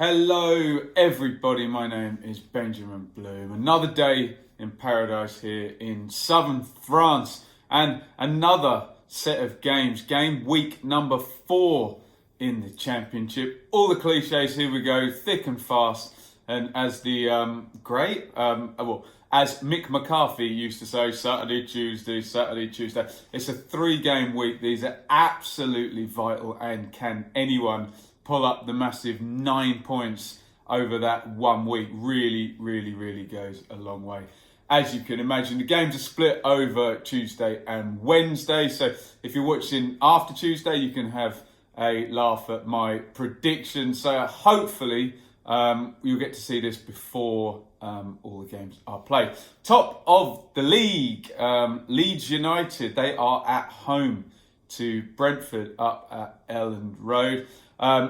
Hello everybody, my name is Benjamin Bloom. Another day in paradise here in southern France and another set of games. Game week number 4 in the Championship. All the cliches, here we go, thick and fast. And as the as Mick McCarthy used to say, Saturday, Tuesday. It's a 3-game week. These are absolutely vital, and can anyone pull up the massive 9 points over that 1 week really goes a long way. As you can imagine, the games are split over Tuesday and Wednesday. So if you're watching after Tuesday, you can have a laugh at my predictions. So hopefully you'll get to see this before all the games are played. Top of the league, Leeds United, they are at home to Brentford up at Elland Road.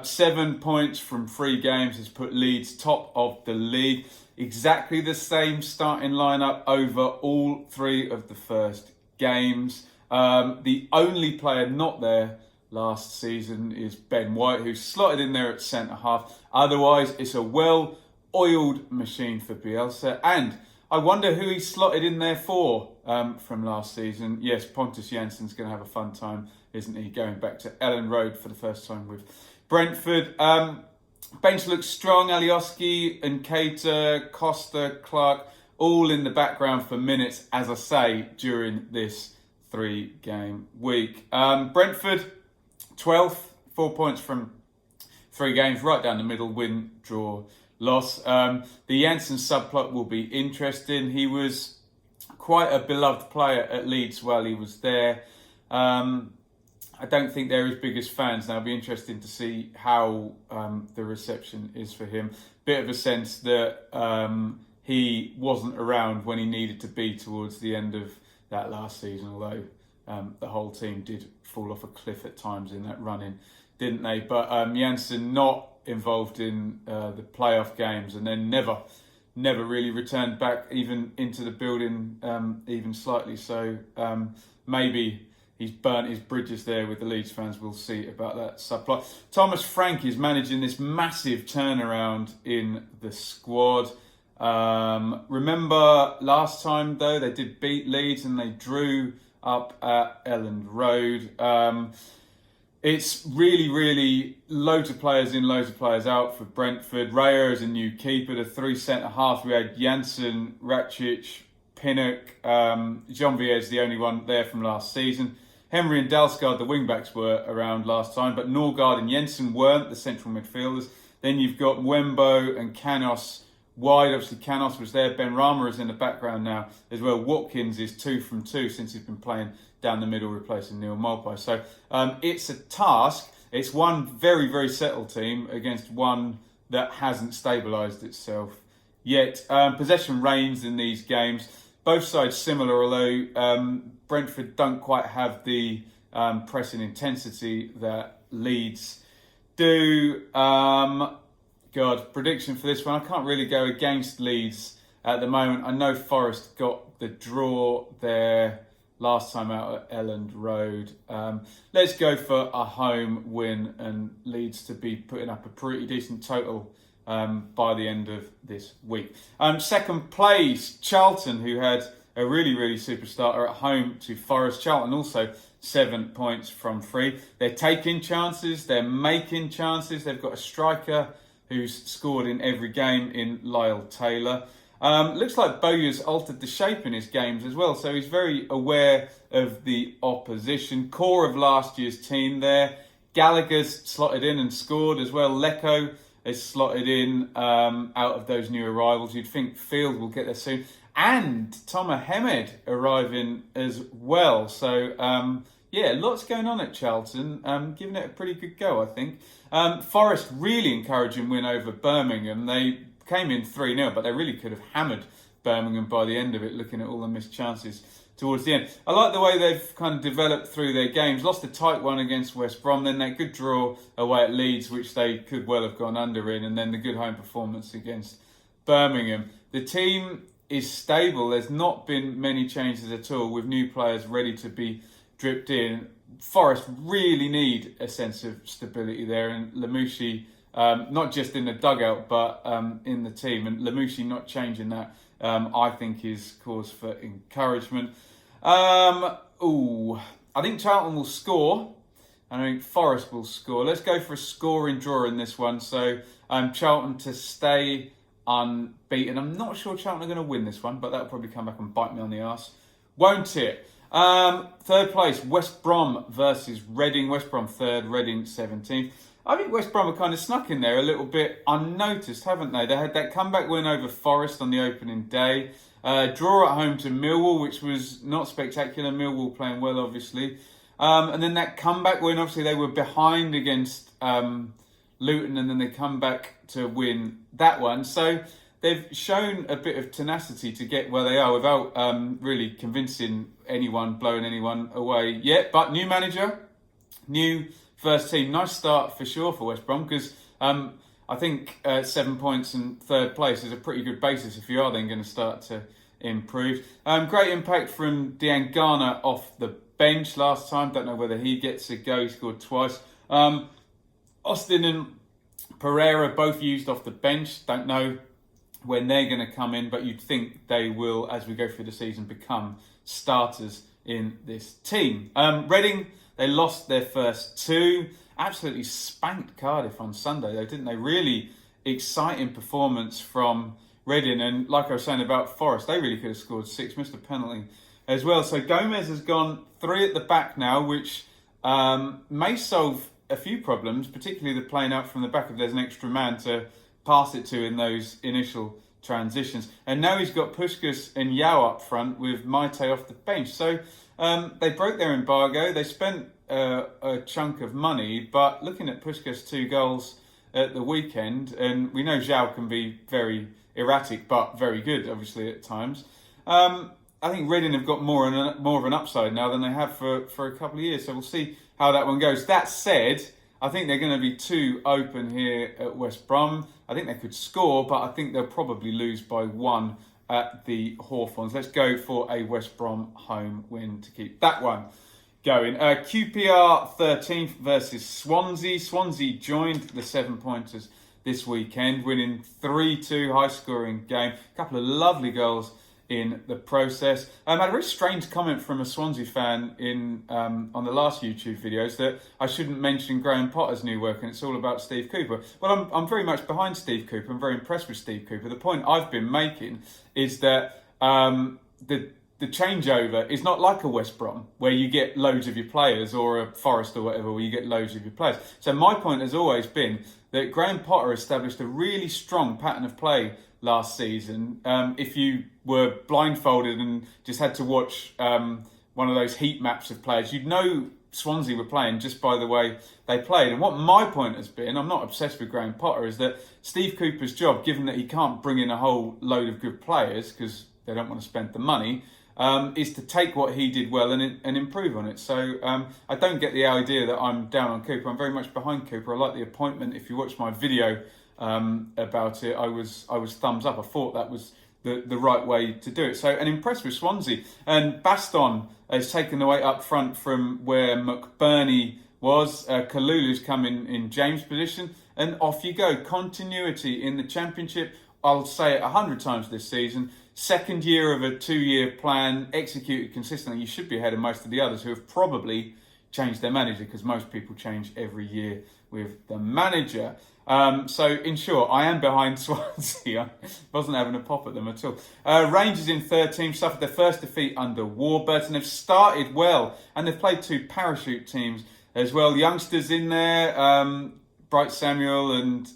7 points from 3 games has put Leeds top of the league. Exactly the same starting lineup over all 3 of the first games. The only player not there last season is Ben White, who's slotted in there at centre-half. Otherwise, it's a well-oiled machine for Bielsa. And I wonder who he slotted in there for from last season. Yes, Pontus Jansson's going to have a fun time, isn't he? Going back to Elland Road for the first time with Brentford. Bench looks strong. Alioski and Keita, Costa, Clark, all in the background for minutes, as I say, during this 3-game week. Brentford, 12th, 4 points from 3 games, right down the middle, win, draw, loss. The Janssen subplot will be interesting. He was quite a beloved player at Leeds while he was there. I don't think they're his biggest fans now. It'll be interesting to see how the reception is for him. Bit of a sense that he wasn't around when he needed to be towards the end of that last season, although the whole team did fall off a cliff at times in that run-in, didn't they? But Janssen not involved in the playoff games, and then never really returned back even into the building even slightly. So maybe he's burnt his bridges there with the Leeds fans. We'll see about that subplot. Thomas Frank is managing this massive turnaround in the squad. Remember last time, though, they did beat Leeds and they drew up at Elland Road. It's really loads of players in, loads of players out for Brentford. Raya is a new keeper. The 3 centre-halves, we had Janssen, Racic, Pinnock. Jean-Vier is the only one there from last season. Henry and Dalsgaard, the wing-backs, were around last time, but Norgard and Jensen weren't, the central midfielders. Then you've got Mwembo and Canos wide. Obviously, Canos was there. Ben Rama is in the background now as well. Watkins is 2 from 2 since he's been playing down the middle, replacing Neil Maupay. So it's a task. It's one very settled team against one that hasn't stabilised itself yet. Possession reigns in these games. Both sides similar, although Brentford don't quite have the pressing intensity that Leeds do. Prediction for this one. I can't really go against Leeds at the moment. I know Forest got the draw there last time out at Elland Road. Let's go for a home win and Leeds to be putting up a pretty decent total by the end of this week. Second place, Charlton, who had a really super starter at home to Forest. Charlton also 7 points from 3. They're taking chances, they're making chances. They've got a striker who's scored in every game in Lyle Taylor. Looks like Bowyer's altered the shape in his games as well, so he's very aware of the opposition. Core of last year's team there. Gallagher's slotted in and scored as well. Lecco is slotted in out of those new arrivals. You'd think Field will get there soon. And Tomer Hemed arriving as well. So, lots going on at Charlton. Giving it a pretty good go, I think. Forest, really encouraging win over Birmingham. They came in 3-0, but they really could have hammered Birmingham by the end of it, looking at all the missed chances towards the end. I like the way they've kind of developed through their games. Lost a tight one against West Brom, then that good draw away at Leeds, which they could well have gone under in, and then the good home performance against Birmingham. The team is stable. There's not been many changes at all, with new players ready to be dripped in. Forest really need a sense of stability there, and Lamouchi not just in the dugout, but in the team. And Lamouchi not changing that, I think, is cause for encouragement. I think Charlton will score, and I think Forest will score. Let's go for a scoring draw in this one. So Charlton to stay unbeaten. I'm not sure Charlton are going to win this one, but that'll probably come back and bite me on the arse, won't it? Third place, West Brom versus Reading. West Brom third, Reading 17th. I think West Brom have kind of snuck in there a little bit unnoticed, haven't they? They had that comeback win over Forest on the opening day. Draw at home to Millwall, which was not spectacular. Millwall playing well, obviously. And then that comeback win, obviously they were behind against Luton, and then they come back to win that one. So they've shown a bit of tenacity to get where they are without really convincing anyone, blowing anyone away yet. But new manager, new first team. Nice start for sure for West Brom, because I think 7 points and third place is a pretty good basis if you are then going to start to improve. Great impact from Diangana off the bench last time. Don't know whether he gets a go. He scored twice. Austin and Pereira both used off the bench. Don't know when they're going to come in, but you'd think they will, as we go through the season, become starters in this team. Reading, they lost their first two. Absolutely spanked Cardiff on Sunday, though, didn't they? Really exciting performance from Reading. And like I was saying about Forest, they really could have scored 6, missed a penalty as well. So Gomez has gone 3 at the back now, which may solve a few problems, particularly the playing out from the back if there's an extra man to pass it to in those initial transitions. And now he's got Puskás and Yao up front with Maite off the bench. So they broke their embargo. They spent a chunk of money, but looking at Puskás' 2 goals at the weekend, and we know Zhao can be very erratic, but very good, obviously, at times. I think Reading have got more of an upside now than they have for a couple of years. So we'll see how that one goes. That said, I think they're going to be too open here at West Brom. I think they could score, but I think they'll probably lose by 1 at the Hawthorns. Let's go for a West Brom home win to keep that one going. QPR 13th versus Swansea. Swansea joined the 7-pointers this weekend, winning 3-2, high-scoring game. A couple of lovely goals in the process. I had a very strange comment from a Swansea fan on the last YouTube videos that I shouldn't mention Graham Potter's new work and it's all about Steve Cooper. Well, I'm very much behind Steve Cooper. I'm very impressed with Steve Cooper. The point I've been making is that the changeover is not like a West Brom where you get loads of your players, or a Forest or whatever where you get loads of your players. So my point has always been that Graham Potter established a really strong pattern of play last season. If you were blindfolded and just had to watch one of those heat maps of players, you'd know Swansea were playing just by the way they played. And what my point has been, I'm not obsessed with Graham Potter, is that Steve Cooper's job, given that he can't bring in a whole load of good players because they don't want to spend the money, is to take what he did well and improve on it. So I don't get the idea that I'm down on Cooper. I'm very much behind Cooper. I like the appointment. If you watch my video about it, I was thumbs up. I thought that was the right way to do it. So, and impressed with Swansea. And Baston has taken the weight up front from where McBurney was. Kalulu's come in James' position, and off you go. Continuity in the Championship. I'll say it 100 times this season. Second year of a 2-year plan, executed consistently. You should be ahead of most of the others who have probably changed their manager, because most people change every year with the manager. So in short, I am behind Swansea. I wasn't having a pop at them at all. Rangers in 13th suffered their first defeat under Warburton. They've started well, and they've played 2 parachute teams as well. Youngsters in there, Bright Samuel and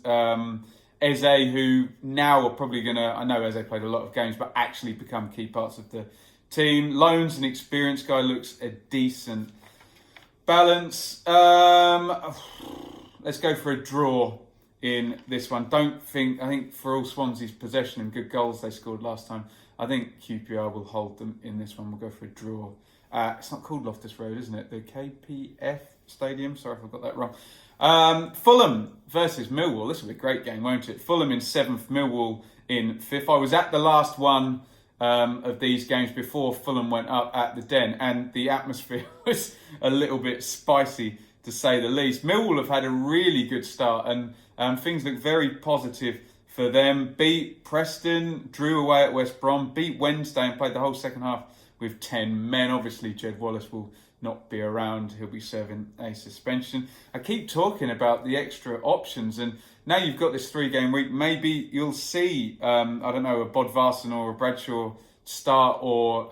Eze, who now are probably going to, I know Eze played a lot of games, but actually become key parts of the team. Loans and experienced guy looks a decent balance. Let's go for a draw in this one. I think for all Swansea's possession and good goals they scored last time, I think QPR will hold them in this one. We'll go for a draw. It's not called Loftus Road, isn't it? The KPF Stadium. Sorry if I got that wrong. Fulham versus Millwall. This will be a great game, won't it? Fulham in 7th, Millwall in 5th. I was at the last one of these games before Fulham went up at the Den, and the atmosphere was a little bit spicy, to say the least. Millwall have had a really good start, and Things look very positive for them. Beat Preston, drew away at West Brom, beat Wednesday and played the whole second half with 10 men. Obviously, Jed Wallace will not be around. He'll be serving a suspension. I keep talking about the extra options, and now you've got this 3-game week. Maybe you'll see, a Bodvarsson or a Bradshaw start, or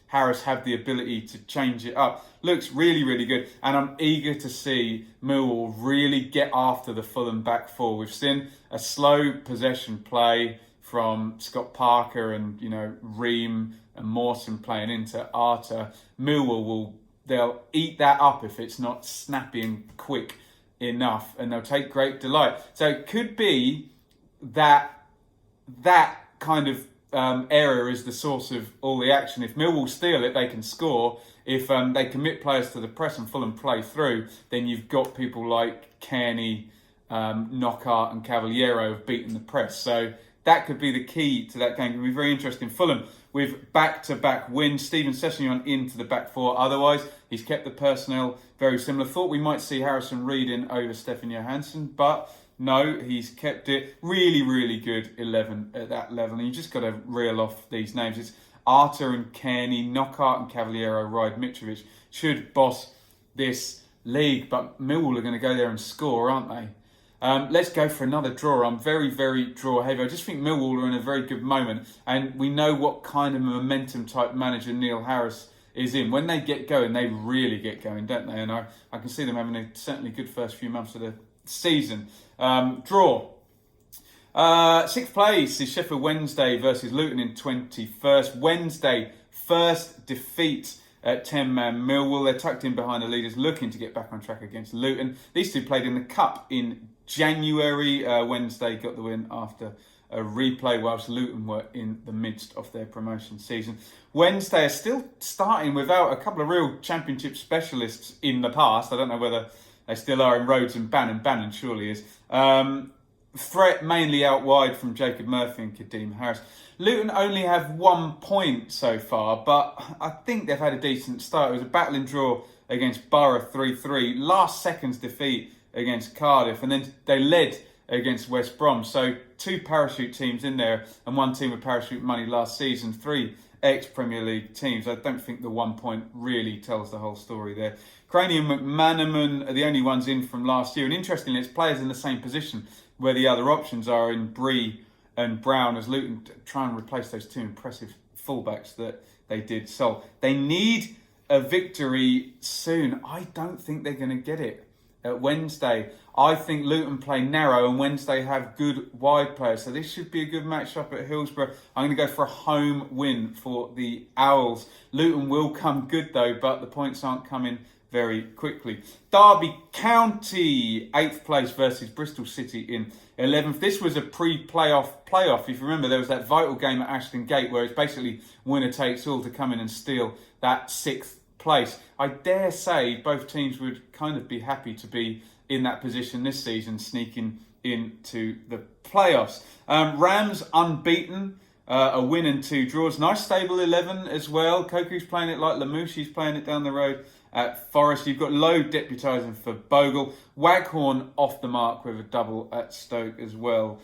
Harris have the ability to change it up. Looks really, really good. And I'm eager to see Millwall really get after the Fulham back four. We've seen a slow possession play from Scott Parker and, Ream and Mawson playing into Arter. Millwall they'll eat that up if it's not snappy and quick enough, and they'll take great delight. So it could be that kind of area is the source of all the action. If Millwall steal it, they can score. If they commit players to the press and Fulham play through, then you've got people like Kearney, Knockaert and Cavaliero have beaten the press. So that could be the key to that game. It could be very interesting. Fulham with back-to-back wins. Steven Sessegnon into the back four. Otherwise, he's kept the personnel very similar. Thought we might see Harrison Reed in over Stefan Johansson, but no, he's kept it really, really good 11 at that level. And you just got to reel off these names. It's Arter and Kearney, Knockaert and Cavaliero, Ride Mitrovic should boss this league. But Millwall are going to go there and score, aren't they? Let's go for another draw. I'm very, very draw heavy. I just think Millwall are in a very good moment. And we know what kind of momentum type manager Neil Harris is in. When they get going, they really get going, don't they? And I can see them having a certainly good first few months of the season. Draw. 6th place is Sheffield Wednesday versus Luton in 21st. Wednesday, first defeat at 10-man Millwall. They're tucked in behind the leaders, looking to get back on track against Luton. These two played in the Cup in January. Wednesday got the win after a replay, whilst Luton were in the midst of their promotion season. Wednesday are still starting without a couple of real Championship specialists in the past. I don't know whether they still are in Rhodes and Bannon. Bannon surely is. Threat mainly out wide from Jacob Murphy and Kadeem Harris. Luton only have 1 point so far, but I think they've had a decent start. It was a battling draw against Boro 3-3. Last seconds defeat against Cardiff, and then they led against West Brom. So 2 parachute teams in there and 1 team with parachute money last season. 3 ex-Premier League teams. I don't think the 1 point really tells the whole story there. Craney and McManaman are the only ones in from last year. And interestingly, it's players in the same position where the other options are in Bree and Brown, as Luton try and replace those 2 impressive fullbacks that they did. So they need a victory soon. I don't think they're going to get it at Wednesday. I think Luton play narrow and Wednesday have good wide players. So this should be a good match-up at Hillsborough. I'm going to go for a home win for the Owls. Luton will come good though, but the points aren't coming very quickly. Derby County, 8th place versus Bristol City in 11th. This was a pre-playoff playoff. If you remember, there was that vital game at Ashton Gate where it's basically winner takes all to come in and steal that 6th place. I dare say both teams would kind of be happy to be in that position this season, sneaking into the playoffs. Rams unbeaten, a win and 2 draws. Nice stable 11 as well. Koku's playing it like Lamouchi's playing it down the road at Forest. You've got Lowe deputising for Bogle. Waghorn off the mark with a double at Stoke as well.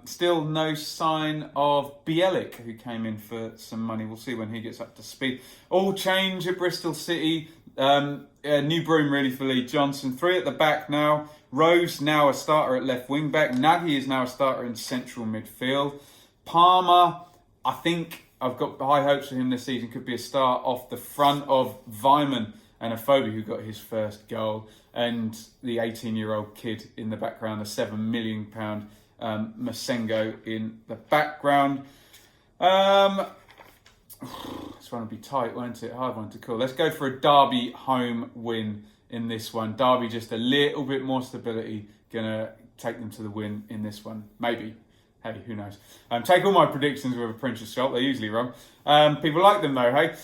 Still no sign of Bielik, who came in for some money. We'll see when he gets up to speed. All change at Bristol City. New broom really for Lee Johnson. 3 at the back now. Rose now a starter at left wing back. Nagy is now a starter in central midfield. Palmer, I think I've got high hopes for him this season. Could be a start off the front of Vyman and Afobe, who got his first goal, and the 18-year-old kid in the background, the £7 million Masengo in the background. This one will be tight, won't it? Hard one to call. Let's go for a Derby home win in this one. Derby just a little bit more stability. Gonna take them to the win in this one. Maybe. Hey, who knows? Take all my predictions with a pinch of salt. They're usually wrong. People like them though, hey?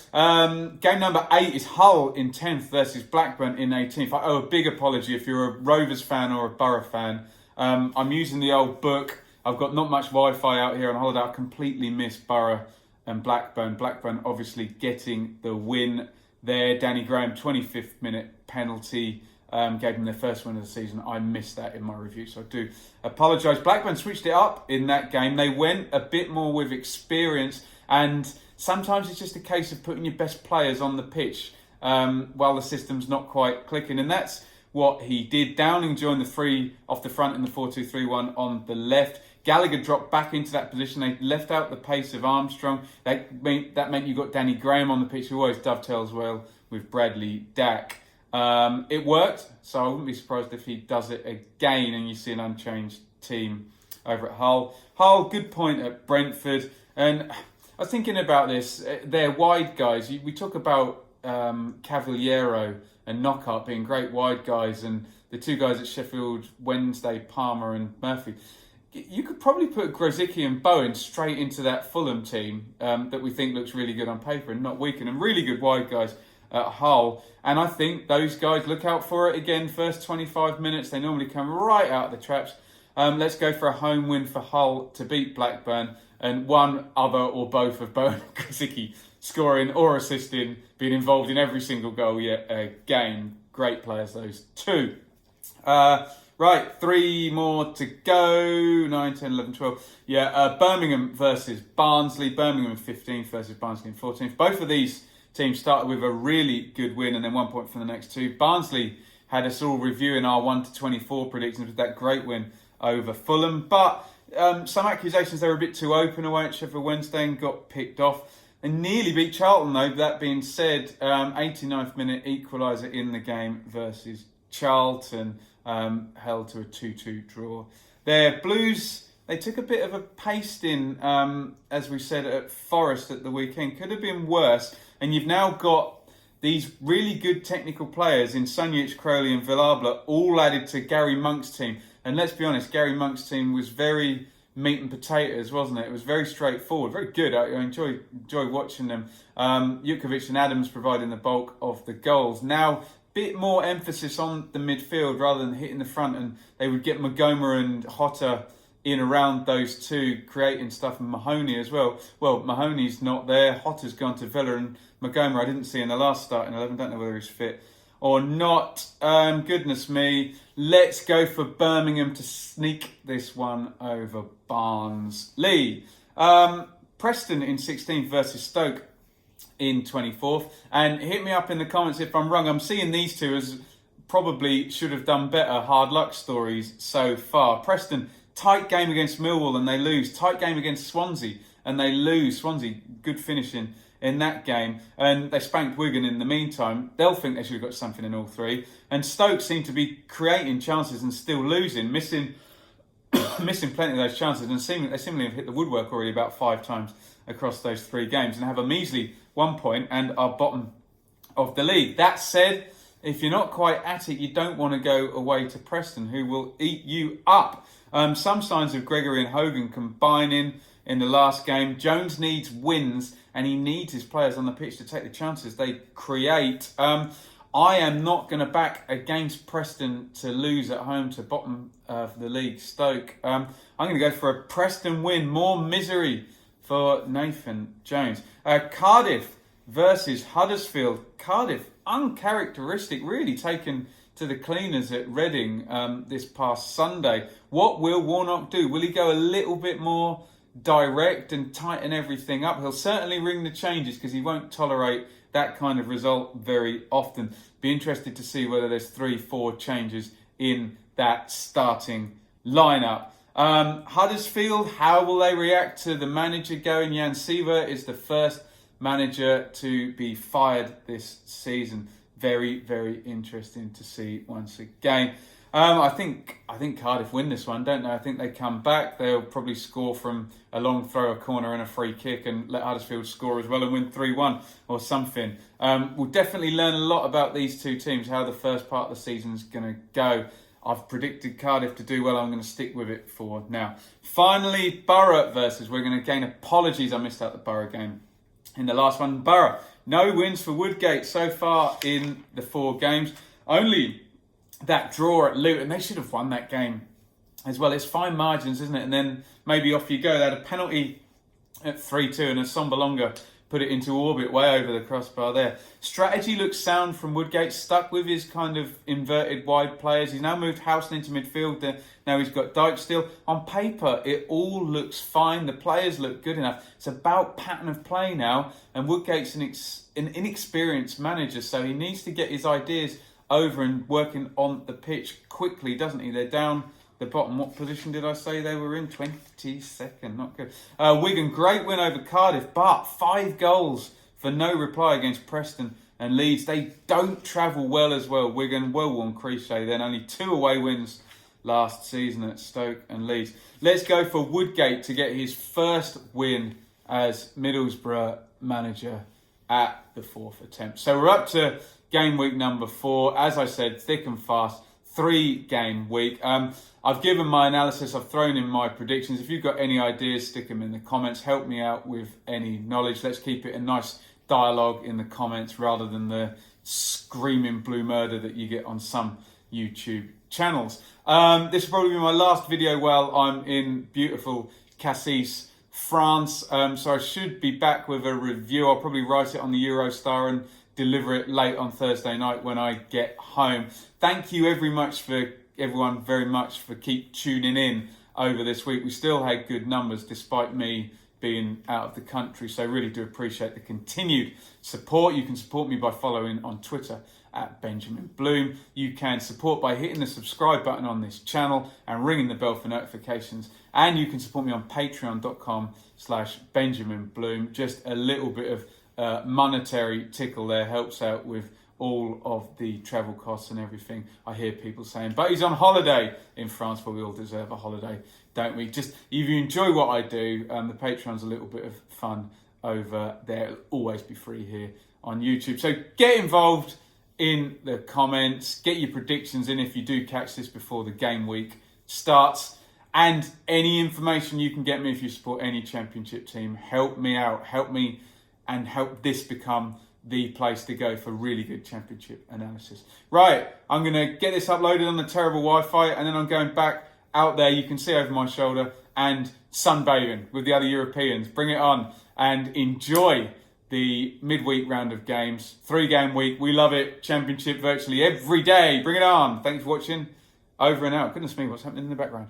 Game number 8 is Hull in 10th versus Blackburn in 18th. I owe a big apology if you're a Rovers fan or a Boro fan. I'm using the old book. I've got not much Wi-Fi out here on holiday. I completely missed Boro and Blackburn. Blackburn obviously getting the win there. Danny Graham, 25th minute penalty. gave them their first win of the season. I missed that in my review, so I do apologise. Blackburn switched it up in that game. They went a bit more with experience, and sometimes it's just a case of putting your best players on the pitch while the system's not quite clicking, and that's what he did. Downing joined the three off the front in the 4-2-3-1 on the left. Gallagher dropped back into that position. They left out the pace of Armstrong. That meant you got Danny Graham on the pitch, who always dovetails well with Bradley Dack. It worked, so I wouldn't be surprised if he does it again and you see an unchanged team over at Hull. Hull, good point at Brentford. And I was thinking about this. They're wide guys. We talk about Cavaliero and Knockhart being great wide guys, and the two guys at Sheffield Wednesday, Palmer and Murphy. You could probably put Grosicki and Bowen straight into that Fulham team that we think looks really good on paper and not weaken, and really good wide guys at Hull. And I think those guys, look out for it again. First 25 minutes, they normally come right out of the traps. Let's go for a home win for Hull to beat Blackburn, and one other or both of Bowen and Grosicki scoring or assisting, being involved in every single goal game. Great players, those two. Right, 3 more to go. 9, 10, 11, 12. Birmingham versus Barnsley. Birmingham 15th versus Barnsley in 14th. Both of these teams started with a really good win and then 1 point from the next two. Barnsley had us all reviewing our 1-24 predictions with that great win over Fulham. But some accusations they were a bit too open away at Sheffield Wednesday and got picked off. They nearly beat Charlton though. That being said, 89th minute equaliser in the game versus Charlton. Held to a 2-2 draw. Their Blues, they took a bit of a pasting, as we said, at Forest at the weekend. Could have been worse. And you've now got these really good technical players in Sunjic, Crowley and Villabla all added to Gary Monk's team. And let's be honest, Gary Monk's team was very meat and potatoes, wasn't it? It was very straightforward, very good. I enjoy watching them. Jukovic and Adams providing the bulk of the goals. Now, bit more emphasis on the midfield rather than hitting the front, and they would get Magoma and Hotter in around those two, creating stuff, and Mahoney as well. Well, Mahoney's not there. Hotter's gone to Villa, and Magoma I didn't see in the last starting 11. Don't know whether he's fit or not. Goodness me. Let's go for Birmingham to sneak this one over Barnsley. Preston in 16th versus Stoke in 24th, and hit me up in the comments if I'm wrong. I'm seeing these two as probably should have done better hard luck stories so far. Preston, tight game against Millwall and they lose. Tight game against Swansea and they lose. Swansea, good finishing in that game, and they spanked Wigan in the meantime. They'll think they should have got something in all three. And Stoke seem to be creating chances and still losing, missing plenty of those chances, and they seemingly have hit the woodwork already about 5 times across those 3 games and have a measly 1 point and are bottom of the league. That said, if you're not quite at it, you don't want to go away to Preston, who will eat you up. Some signs of Gregory and Hogan combining in the last game. Jones needs wins and he needs his players on the pitch to take the chances they create. I am not going to back against Preston to lose at home to bottom of the league, Stoke. I'm going to go for a Preston win. More misery for Nathan Jones. Cardiff versus Huddersfield. Cardiff, uncharacteristic, really taken to the cleaners at Reading this past Sunday. What will Warnock do? Will he go a little bit more direct and tighten everything up? He'll certainly ring the changes because he won't tolerate that kind of result very often. Be interested to see whether there's 3-4 changes in that starting lineup. Huddersfield, how will they react to the manager going? Jan Sievert is the first manager to be fired this season. Very, very interesting to see once again. I think Cardiff win this one, don't they? I think they come back. They'll probably score from a long throw, a corner and a free kick and let Huddersfield score as well and win 3-1 or something. We'll definitely learn a lot about these two teams, how the first part of the season's going to go. I've predicted Cardiff to do well. I'm going to stick with it for now. Finally, Boro versus Wigan. Again, apologies, I missed out the Boro game in the last one. Boro, no wins for Woodgate so far in the 4 games. Only that draw at Luton. They should have won that game as well. It's fine margins, isn't it? And then maybe off you go. They had a penalty at 3-2 and a Sombalonga put it into orbit way over the crossbar there. Strategy looks sound from Woodgate, stuck with his kind of inverted wide players. He's now moved Housen into midfield. Now he's got Dyke still. On paper, it all looks fine. The players look good enough. It's about pattern of play now, and Woodgate's an inexperienced manager, so he needs to get his ideas over and working on the pitch quickly, doesn't he? They're down the bottom. What position did I say they were in? 22nd. Not good. Wigan, great win over Cardiff, but 5 goals for no reply against Preston and Leeds. They don't travel well as well. Wigan, well-worn cliche then. Only 2 away wins last season at Stoke and Leeds. Let's go for Woodgate to get his first win as Middlesbrough manager at the 4th attempt. So we're up to game week number 4. As I said, thick and fast, 3-game week. I've given my analysis, I've thrown in my predictions. If you've got any ideas, stick them in the comments. Help me out with any knowledge. Let's keep it a nice dialogue in the comments rather than the screaming blue murder that you get on some YouTube channels. This will probably be my last video while I'm in beautiful Cassis, France. So I should be back with a review. I'll probably write it on the Eurostar and deliver it late on Thursday night when I get home. Thank you everyone very much for keep tuning in over this week. We still had good numbers despite me being out of the country, so I really do appreciate the continued support. You can support me by following on Twitter at Benjamin Bloom. You can support by hitting the subscribe button on this channel and ringing the bell for notifications. And you can support me on patreon.com/Benjamin Bloom. Just a little bit of monetary tickle there helps out with all of the travel costs and everything. I hear people saying, but he's on holiday in France. Well, we all deserve a holiday, don't we? Just if you enjoy what I do, the Patreon's a little bit of fun over there. It'll always be free here on YouTube. So get involved in the comments. Get your predictions in if you do catch this before the game week starts. And any information you can get me if you support any championship team, help me out. Help me and help this become the place to go for really good championship analysis. Right, I'm going to get this uploaded on the terrible Wi-Fi, and then I'm going back out there, you can see over my shoulder, and sunbathing with the other Europeans. Bring it on and enjoy the midweek round of games. 3-game week, we love it. Championship virtually every day. Bring it on. Thanks for watching. Over and out. Goodness me, what's happening in the background?